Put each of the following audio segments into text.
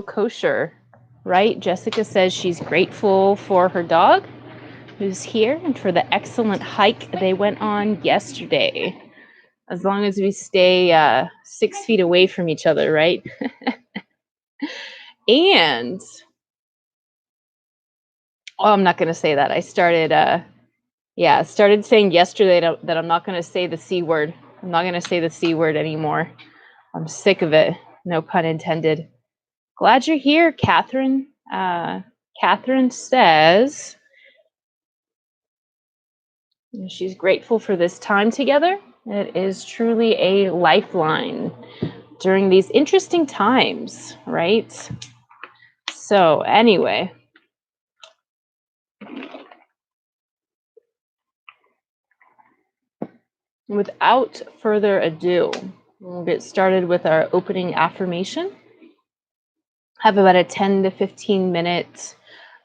kosher, right? Jessica says she's grateful for her dog who's here and for the excellent hike they went on yesterday. As long as we stay 6 feet away from each other, right? And I'm not going to say that. I started saying yesterday that I'm not going to say the C word. I'm not going to say the C word anymore. I'm sick of it. No pun intended. Glad you're here, Catherine. Catherine says she's grateful for this time together. It is truly a lifeline during these interesting times, right? So, anyway. Without further ado, we'll get started with our opening affirmation. Have about a 10 to 15 minute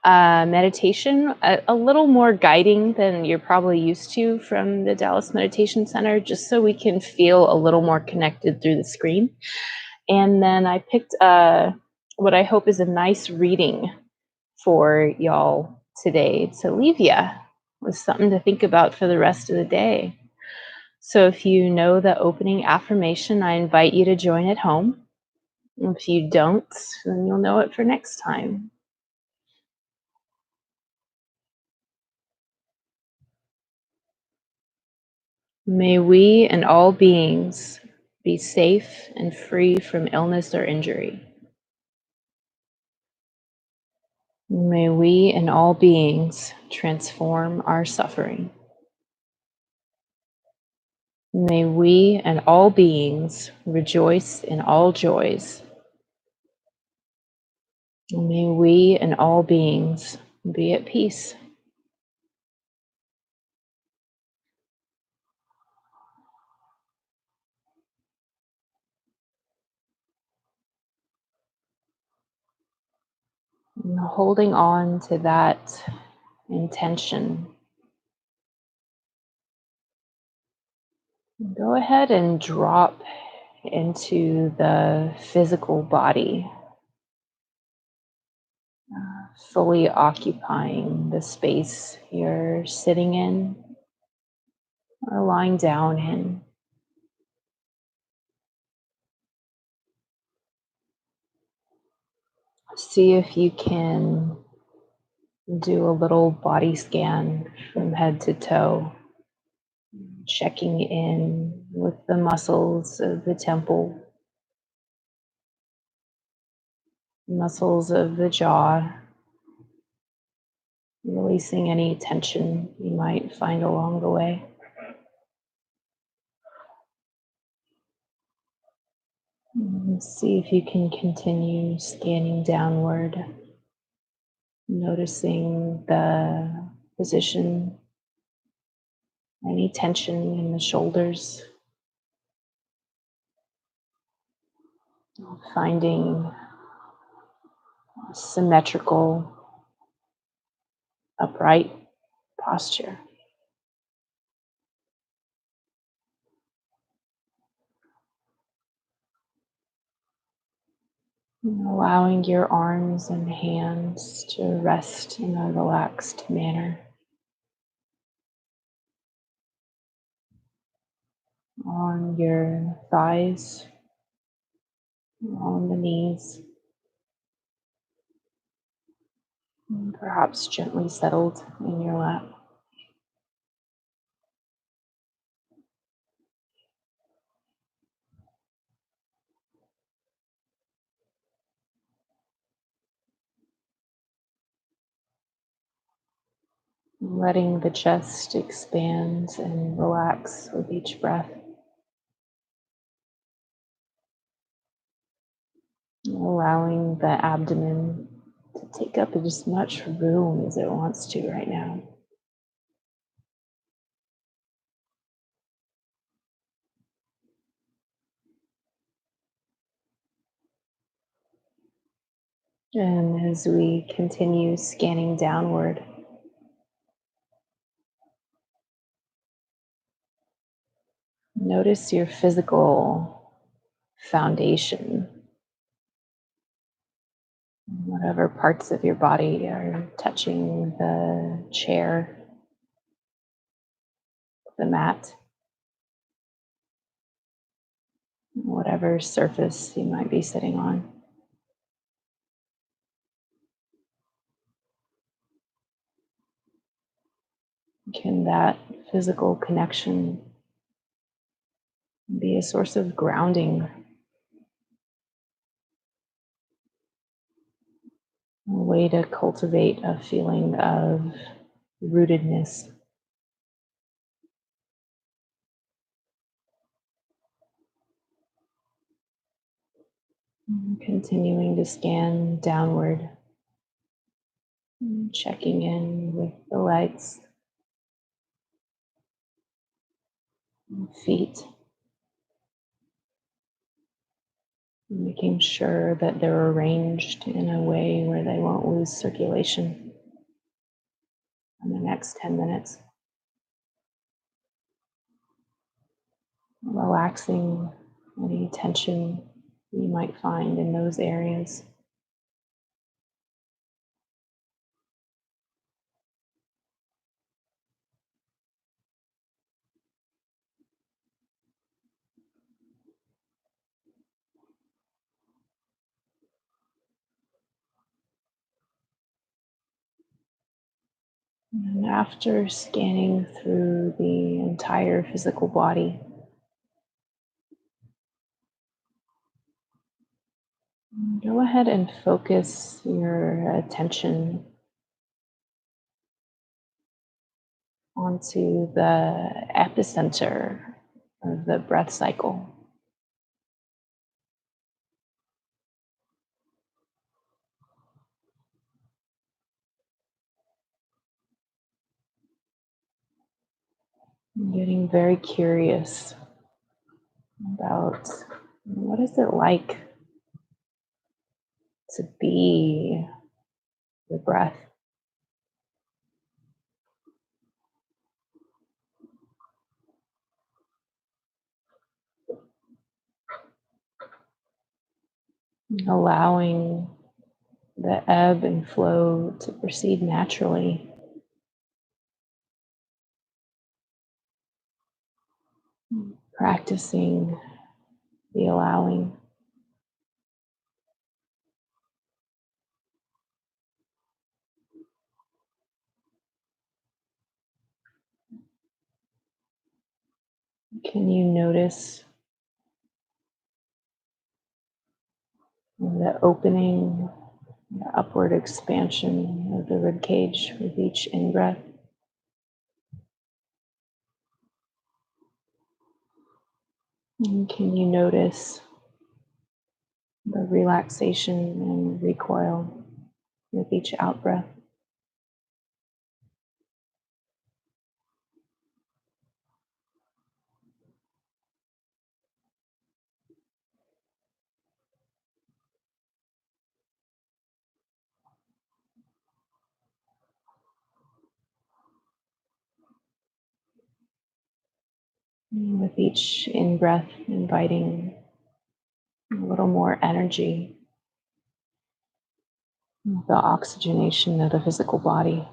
meditation, a little more guiding than you're probably used to from the Dallas Meditation Center, just so we can feel a little more connected through the screen. And then I picked what I hope is a nice reading for y'all today to leave ya with something to think about for the rest of the day. So if you know the opening affirmation, I invite you to join at home. If you don't, then you'll know it for next time. May we and all beings be safe and free from illness or injury. May we and all beings transform our suffering. May we and all beings rejoice in all joys. May we and all beings be at peace. And holding on to that intention, go ahead and drop into the physical body, fully occupying the space you're sitting in or lying down in. See if you can do a little body scan from head to toe, checking in with the muscles of the temple, muscles of the jaw, releasing any tension you might find along the way. And see if you can continue scanning downward, noticing the position, any tension in the shoulders, finding symmetrical, upright posture. Allowing your arms and hands to rest in a relaxed manner on your thighs, on the knees, and perhaps gently settled in your lap. Letting the chest expand and relax with each breath. Allowing the abdomen to take up as much room as it wants to right now. And as we continue scanning downward, notice your physical foundation. Whatever parts of your body are touching the chair, the mat, whatever surface you might be sitting on. Can that physical connection be a source of grounding, a way to cultivate a feeling of rootedness? Continuing to scan downward, checking in with the legs, feet, making sure that they're arranged in a way where they won't lose circulation in the next 10 minutes. Relaxing any tension you might find in those areas. And after scanning through the entire physical body, go ahead and focus your attention onto the epicenter of the breath cycle. Getting very curious about what is it like to be the breath. Allowing the ebb and flow to proceed naturally. Practicing the allowing. Can you notice the opening, the upward expansion of the rib cage with each in-breath? And can you notice the relaxation and recoil with each out-breath? And with each in-breath, inviting a little more energy, the oxygenation of the physical body.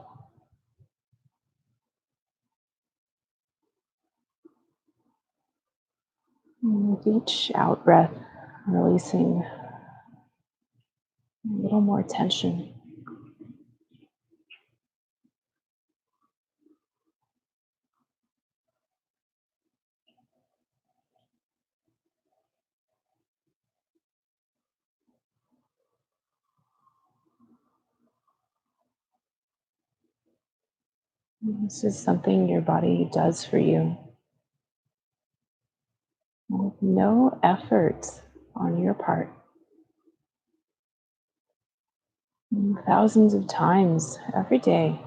And with each out breath, releasing a little more tension. This is something your body does for you with no effort on your part. Thousands of times every day.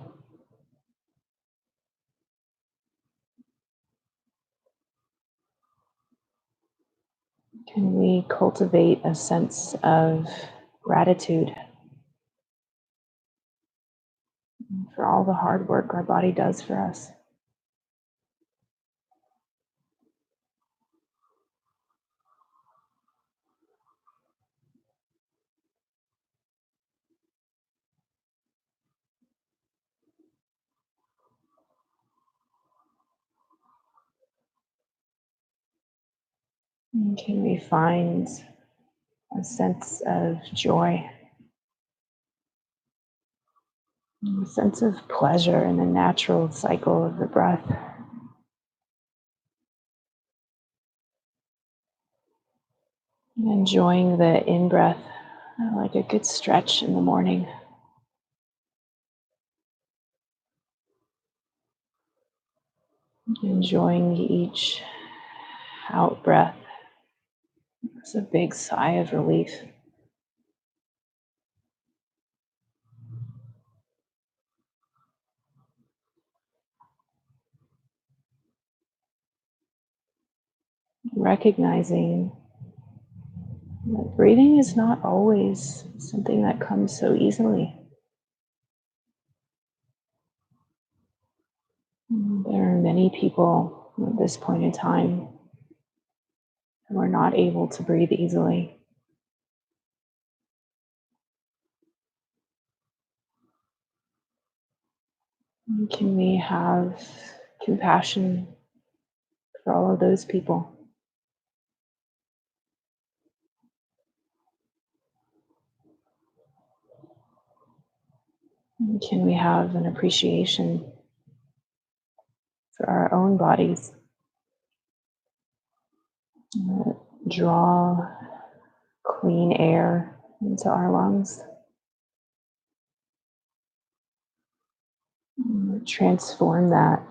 Can we cultivate a sense of gratitude for all the hard work our body does for us? And can we find a sense of joy, a sense of pleasure in the natural cycle of the breath? Enjoying the in breath like a good stretch in the morning. Enjoying each out breath. It's a big sigh of relief. Recognizing that breathing is not always something that comes so easily. There are many people at this point in time who are not able to breathe easily. Can we have compassion for all of those people? Can we have an appreciation for our own bodies? Draw clean air into our lungs. Transform that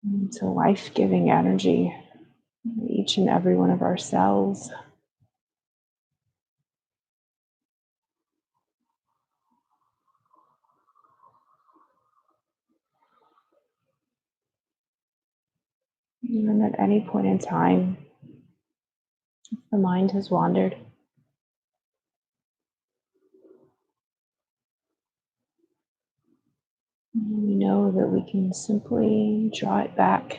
into life-giving energy in each and every one of our cells. And at any point in time, if the mind has wandered, we know that we can simply draw it back,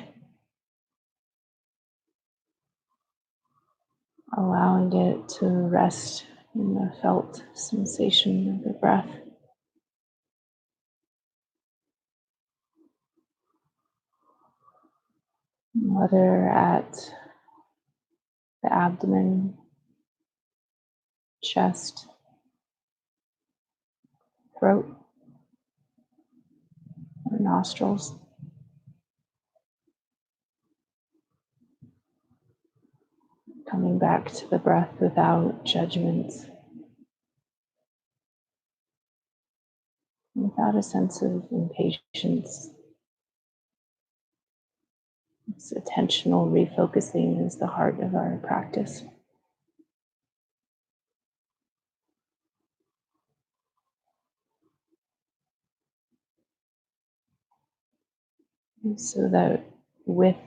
allowing it to rest in the felt sensation of the breath. Whether at the abdomen, chest, throat, or nostrils. Coming back to the breath without judgments, without a sense of impatience. This attentional refocusing is the heart of our practice. And so that with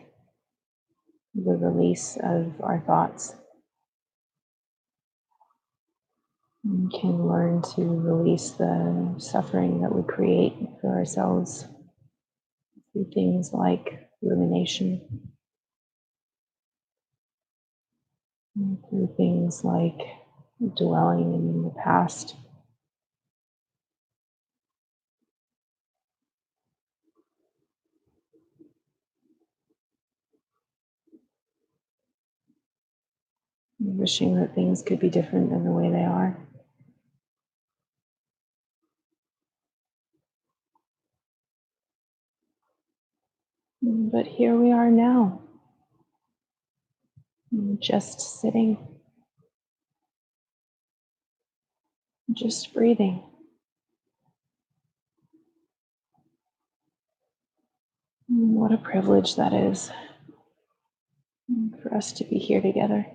the release of our thoughts, we can learn to release the suffering that we create for ourselves through things like rumination, through things like dwelling in the past, wishing that things could be different than the way they are. But here we are now, just sitting, just breathing. What a privilege that is for us to be here together.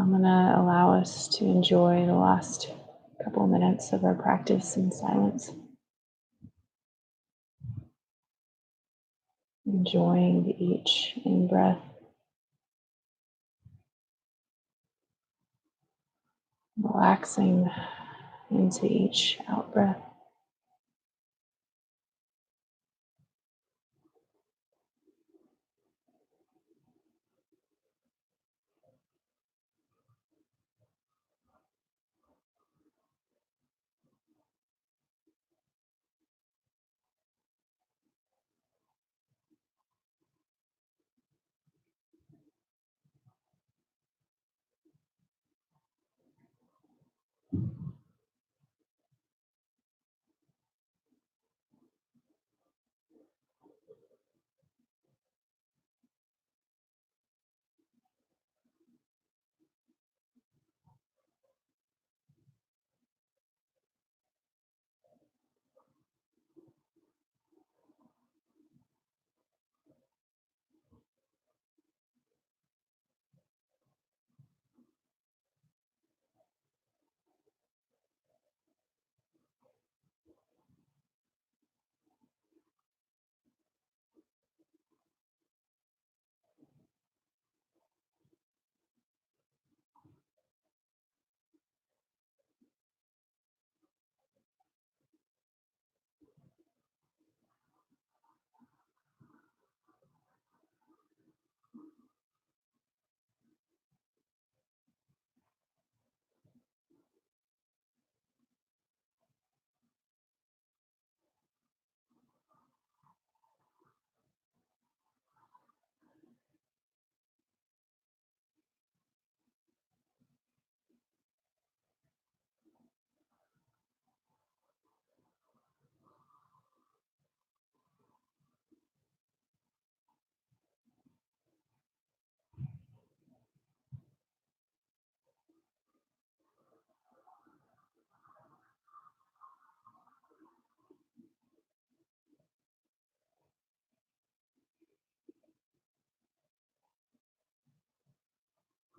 I'm going to allow us to enjoy the last couple minutes of our practice in silence, enjoying each in breath, relaxing into each out breath.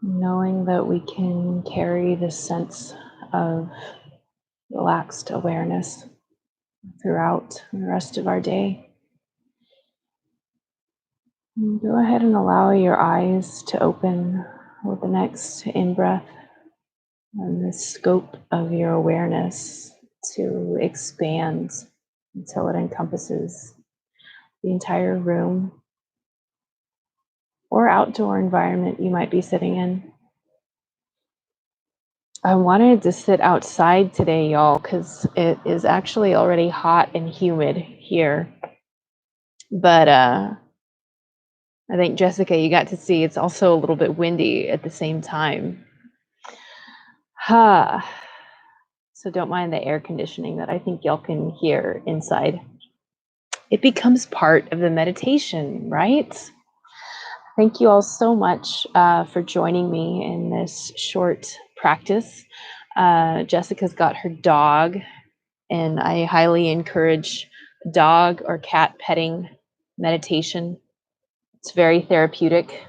knowing that we can carry this sense of relaxed awareness throughout the rest of our day. And go ahead and allow your eyes to open with the next in-breath and the scope of your awareness to expand until it encompasses the entire room or outdoor environment you might be sitting in. I wanted to sit outside today, y'all, because it is actually already hot and humid here. But I think, Jessica, you got to see it's also a little bit windy at the same time. So don't mind the air conditioning that I think y'all can hear inside. It becomes part of the meditation, right? Thank you all so much for joining me in this short practice. Jessica's got her dog, and I highly encourage dog or cat petting meditation. It's very therapeutic.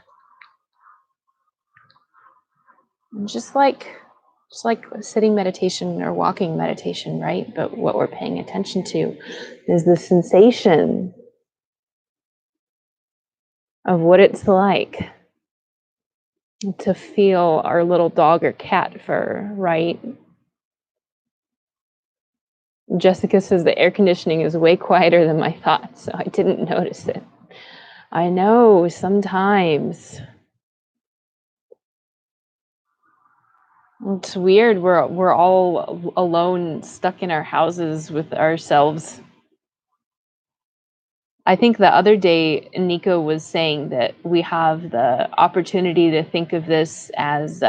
And just like sitting meditation or walking meditation, right? But what we're paying attention to is the sensation of what it's like to feel our little dog or cat fur, right? Jessica says the air conditioning is way quieter than my thoughts, so I didn't notice it. I know, sometimes. It's weird. We're all alone, stuck in our houses with ourselves. I think the other day, Nico was saying that we have the opportunity to think of this as,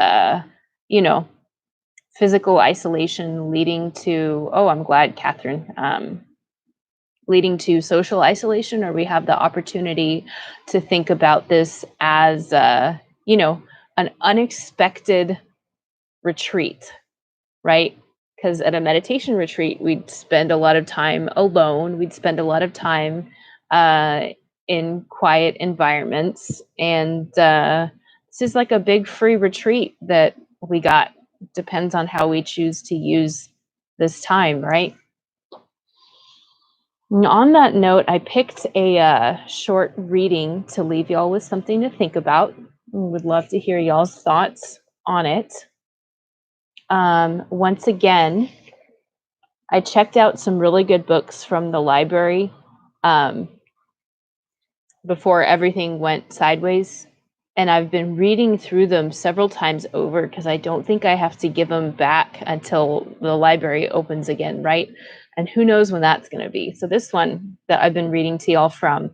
physical isolation leading to, oh, I'm glad, Catherine, leading to social isolation, or we have the opportunity to think about this as, an unexpected retreat, right? Because at a meditation retreat, we'd spend a lot of time alone. We'd spend a lot of time in quiet environments. And this is like a big free retreat that we got. Depends on how we choose to use this time, right? And on that note, I picked a short reading to leave y'all with something to think about. Would love to hear y'all's thoughts on it. Once again, I checked out some really good books from the library before everything went sideways. And I've been reading through them several times over because I don't think I have to give them back until the library opens again, right? And who knows when that's going to be. So this one that I've been reading to y'all from,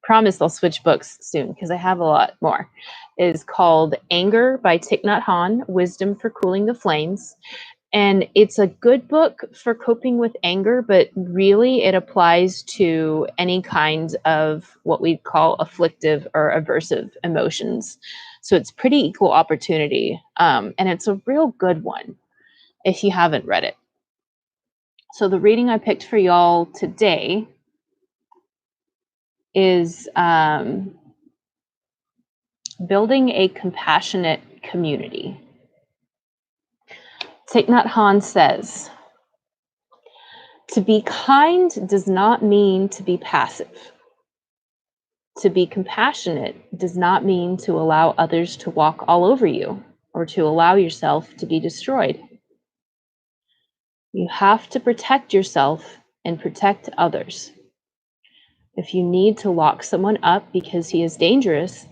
promise I'll switch books soon because I have a lot more, is called Anger by Thich Nhat Hanh, Wisdom for Cooling the Flames. And it's a good book for coping with anger, but really it applies to any kind of what we call afflictive or aversive emotions. So it's pretty equal opportunity. And it's a real good one if you haven't read it. So the reading I picked for y'all today is Building a Compassionate Community. Thich Nhat Hanh says, "To be kind does not mean to be passive. To be compassionate does not mean to allow others to walk all over you or to allow yourself to be destroyed. You have to protect yourself and protect others. If you need to lock someone up because he is dangerous,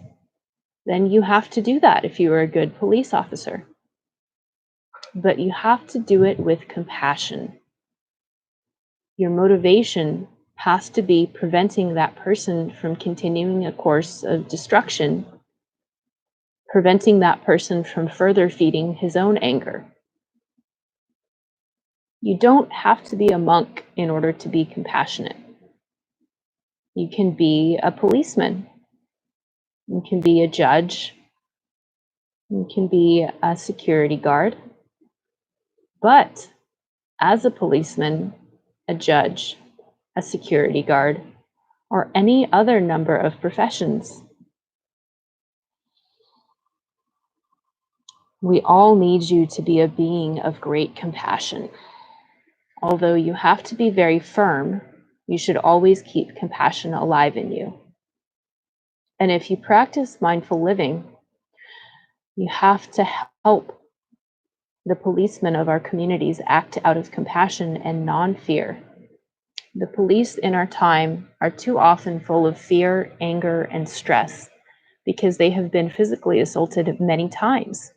then you have to do that if you are a good police officer. But you have to do it with compassion. Your motivation has to be preventing that person from continuing a course of destruction, preventing that person from further feeding his own anger. You don't have to be a monk in order to be compassionate. You can be a policeman. You can be a judge. You can be a security guard. But as a policeman, a judge, a security guard, or any other number of professions, We all need you to be a being of great compassion. Although you have to be very firm, you should always keep compassion alive in you. And if you practice mindful living, you have to help the policemen of our communities act out of compassion and non-fear. The police in our time are too often full of fear, anger, and stress because they have been physically assaulted many times.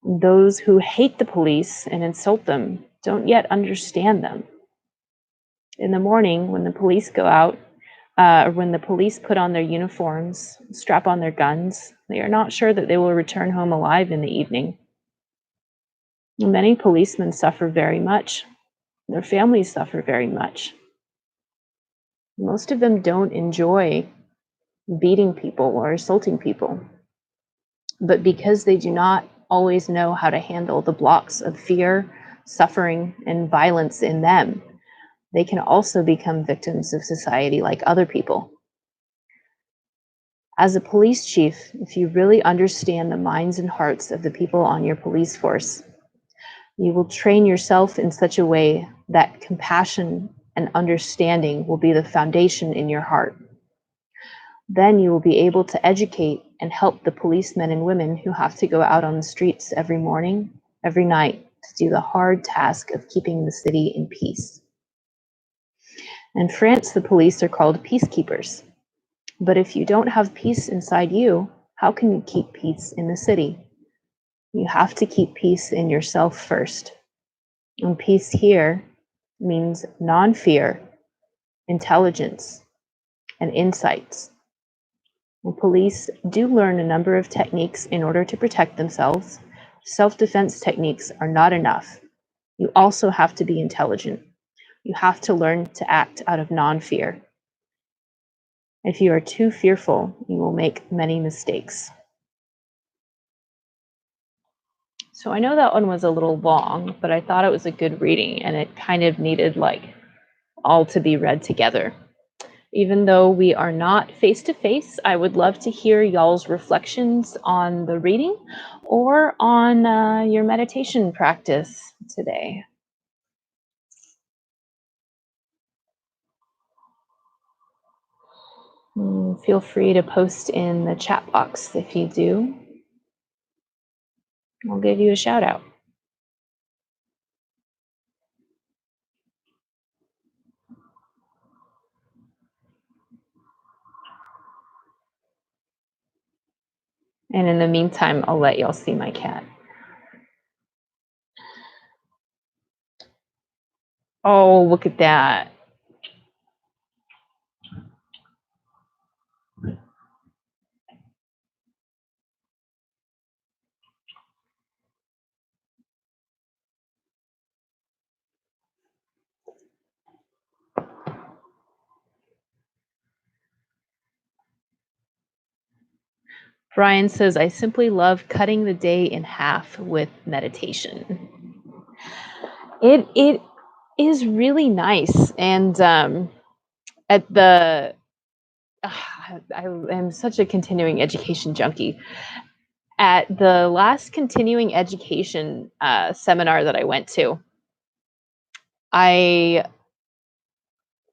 Those who hate the police and insult them don't yet understand them. In the morning, when the police go out, or when the police put on their uniforms, strap on their guns, they are not sure that they will return home alive in the evening. Many policemen suffer very much. Their families suffer very much. Most of them don't enjoy beating people or assaulting people. But because they do not always know how to handle the blocks of fear, suffering, and violence in them, they can also become victims of society like other people. As a police chief, if you really understand the minds and hearts of the people on your police force, you will train yourself in such a way that compassion and understanding will be the foundation in your heart. Then you will be able to educate and help the policemen and women who have to go out on the streets every morning, every night, to do the hard task of keeping the city in peace. In France, the police are called peacekeepers. But if you don't have peace inside you, how can you keep peace in the city? You have to keep peace in yourself first. And peace here means non-fear, intelligence, and insights. And police do learn a number of techniques in order to protect themselves. Self-defense techniques are not enough. You also have to be intelligent. You have to learn to act out of non-fear. If you are too fearful, you will make many mistakes. So I know that one was a little long, but I thought it was a good reading and it kind of needed like all to be read together. Even though we are not face to face, I would love to hear y'all's reflections on the reading or on your meditation practice today. Feel free to post in the chat box if you do. I'll give you a shout out. And in the meantime, I'll let y'all see my cat. Oh, look at that. Brian says, I simply love cutting the day in half with meditation. It is really nice. And at the, I am such a continuing education junkie. At the last continuing education seminar that I went to, I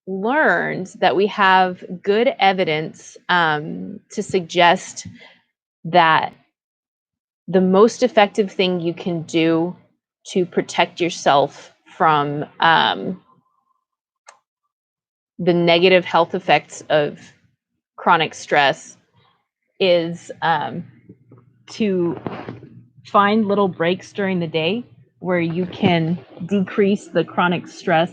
learned that we have good evidence to suggest that the most effective thing you can do to protect yourself from the negative health effects of chronic stress is to find little breaks during the day where you can decrease the chronic stress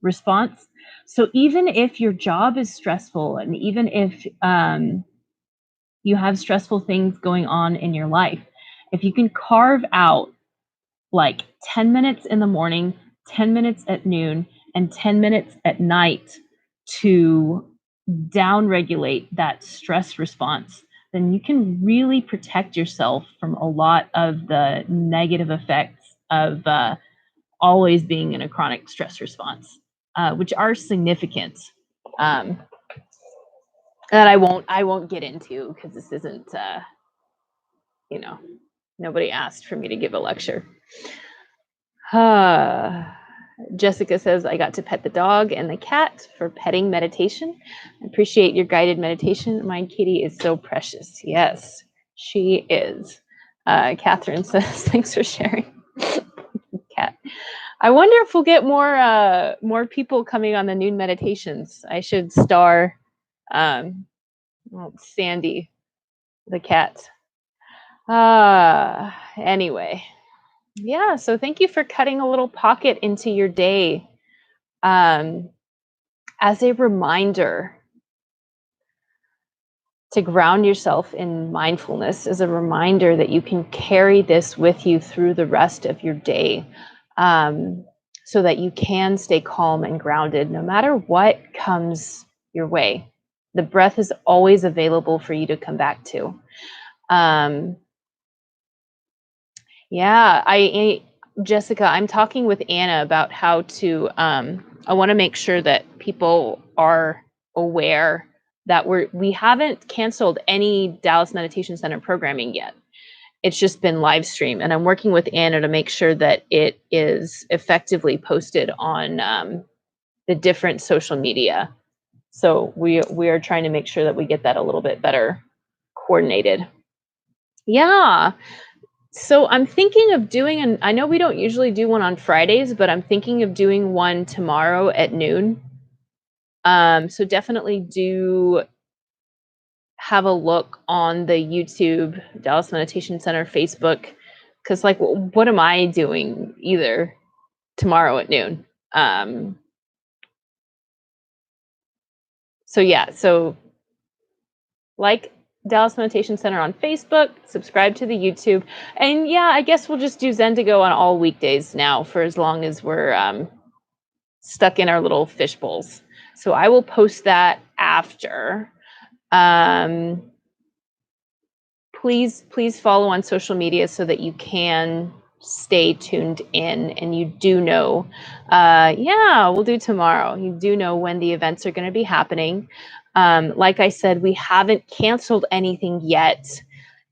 response. So even if your job is stressful and even if you have stressful things going on in your life, if you can carve out like 10 minutes in the morning, 10 minutes at noon, and 10 minutes at night to downregulate that stress response, then you can really protect yourself from a lot of the negative effects of always being in a chronic stress response, which are significant. That I won't get into because this isn't you know, nobody asked for me to give a lecture. Jessica says, I got to pet the dog and the cat for petting meditation. I appreciate your guided meditation. My kitty is so precious. Yes, she is. Catherine says, thanks for sharing. Cat. I wonder if we'll get more people coming on the noon meditations. I should star Sandy, the cat. Anyway. Yeah, so thank you for cutting a little pocket into your day as a reminder to ground yourself in mindfulness, as a reminder that you can carry this with you through the rest of your day, so that you can stay calm and grounded no matter what comes your way. The breath is always available for you to come back to. Yeah, Jessica, I'm talking with Anna about how to, I want to make sure that people are aware that we haven't canceled any Dallas Meditation Center programming yet. It's just been live stream, and I'm working with Anna to make sure that it is effectively posted on the different social media. So we are trying to make sure that we get that a little bit better coordinated. Yeah. So I'm thinking of doing I know we don't usually do one on Fridays, but I'm thinking of doing one tomorrow at noon. So definitely do have a look on the YouTube Dallas Meditation Center Facebook, because like, what am I doing either tomorrow at noon? So yeah, so like Dallas Meditation Center on Facebook, subscribe to the YouTube, and yeah, I guess we'll just do Zen-to-go on all weekdays now for as long as we're stuck in our little fish bowls. So I will post that after. Please follow on social media so that you can stay tuned in, and you do know, yeah, we'll do tomorrow. You do know when the events are going to be happening. Like I said, we haven't canceled anything yet.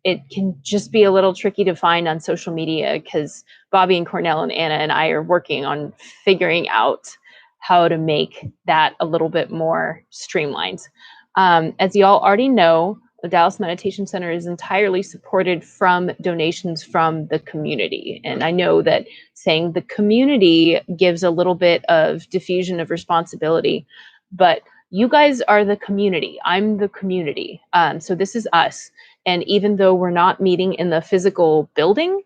It can just be a little tricky to find on social media because Bobby and Cornell and Anna and I are working on figuring out how to make that a little bit more streamlined. As you all already know, the Dallas Meditation Center is entirely supported from donations from the community. And I know that saying the community gives a little bit of diffusion of responsibility, but you guys are the community. I'm the community. So this is us. And even though we're not meeting in the physical building,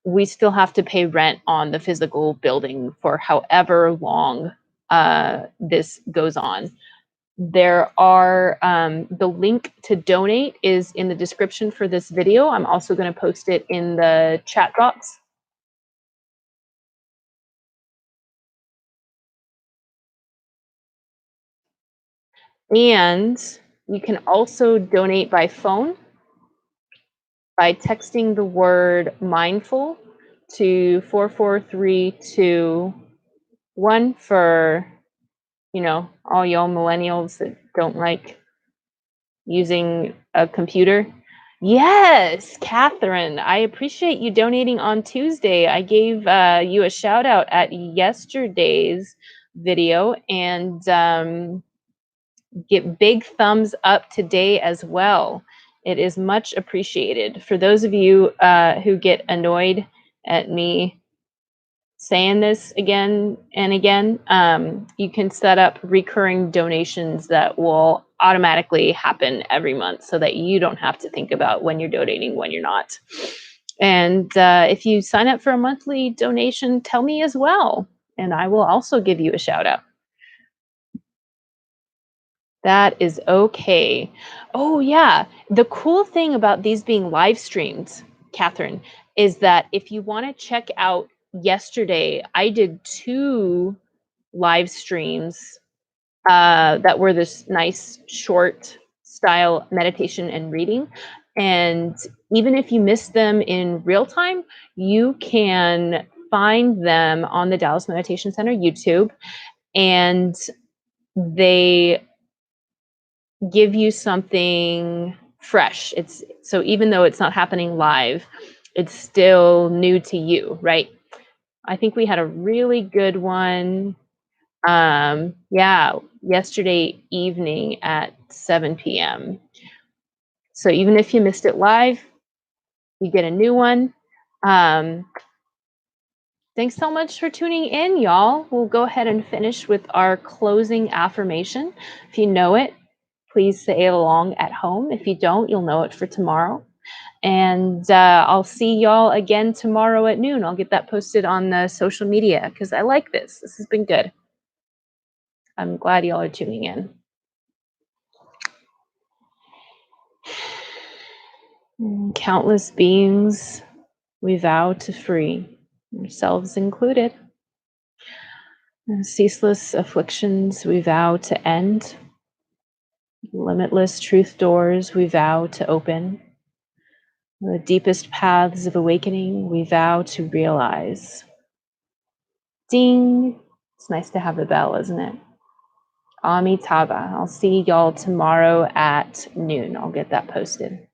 we still have to pay rent on the physical building for however long this goes on. There are, the link to donate is in the description for this video. I'm also going to post it in the chat box. And you can also donate by phone by texting the word mindful to 44321 for, all y'all millennials that don't like using a computer. Yes, Catherine, I appreciate you donating on Tuesday. I gave you a shout out at yesterday's video, and get big thumbs up today as well. It is much appreciated. For those of you who get annoyed at me saying this again and again, you can set up recurring donations that will automatically happen every month so that you don't have to think about when you're donating, when you're not. And if you sign up for a monthly donation, tell me as well, and I will also give you a shout out. That is okay. Oh, yeah. The cool thing about these being live streamed, Catherine, is that if you want to check out yesterday, I did 2 live streams that were this nice short style meditation and reading. And even if you miss them in real time, you can find them on the Dallas Meditation Center YouTube, and they give you something fresh. It's so even though it's not happening live, it's still new to you, right? I think we had a really good one. Yeah, yesterday evening at 7 p.m. So even if you missed it live, you get a new one. Um, Thanks so much for tuning in, y'all. We'll go ahead and finish with our closing affirmation. If you know it, please say it along at home. If you don't, you'll know it for tomorrow. And I'll see y'all again tomorrow at noon. I'll get that posted on the social media because I like this. This has been good. I'm glad y'all are tuning in. Countless beings we vow to free, ourselves included. Ceaseless afflictions we vow to end. Limitless truth doors we vow to open. The deepest paths of awakening we vow to realize. Ding! It's nice to have the bell, isn't it? Amitabha. I'll see y'all tomorrow at noon. I'll get that posted.